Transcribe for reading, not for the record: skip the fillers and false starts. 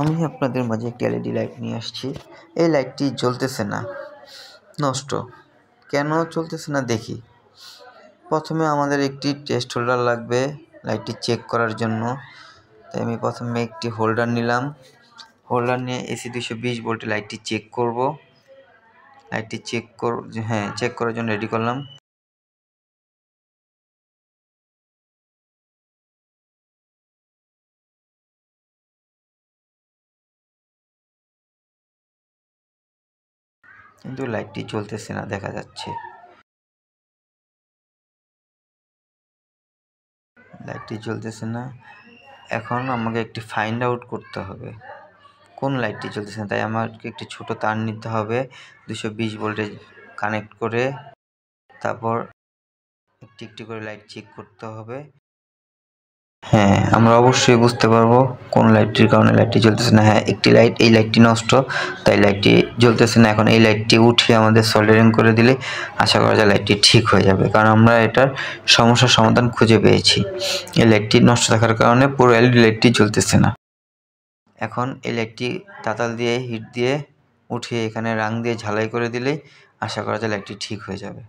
আমি আপনাদের মাঝে একটি এলইডি লাইট নিয়ে আসছি। এই লাইটটি জ্বলতেছে না, নষ্ট। কেন চলতেছে না দেখি। প্রথমে আমাদের একটি টেস্ট হোল্ডার লাগবে লাইটটি চেক করার জন্য। তাই আমি প্রথমে একটি হোল্ডার নিলাম। হোল্ডার নিয়ে এসি 220 ভোল্টে লাইটটি চেক করব। লাইটটি চেক করার জন্য রেডি করলাম। কিন্তু লাইটটি জ্বলতেছে না, দেখা যাচ্ছে লাইটটি জ্বলতেছে না। এখন আমাকে একটি ফাইন্ড আউট করতে হবে কোন লাইটটি জ্বলতেছে না। তাই আমাকে একটি ছোট তার নিতে হবে, 220 ভোল্টে কানেক্ট করে তারপর একটি একটি করে লাইট চেক করতে হবে। হ্যাঁ, আমরা অবশ্যই বুঝতে পারবো কোন লাইটটির কারণে লাইটটি জ্বলতেছে না। হ্যাঁ, একটি লাইট, এই লাইটটি নষ্ট, তাই লাইটটি জ্বলতেছে না। এখন এই লাইটটি উঠিয়ে আমাদের সোল্ডারিং করে দিলে আশা করা যায় লাইটটি ঠিক হয়ে যাবে, কারণ আমরা এটার সমস্যার সমাধান খুঁজে পেয়েছি। এই লাইটটি নষ্ট থাকার কারণে পুরো এলইডি লাইটটি জ্বলতেছে না। এখন এই লাইটটি তাতাল দিয়ে হিট দিয়ে উঠিয়ে এখানে রাং দিয়ে ঝালাই করে দিলেই আশা করা যায় লাইটটি ঠিক হয়ে যাবে।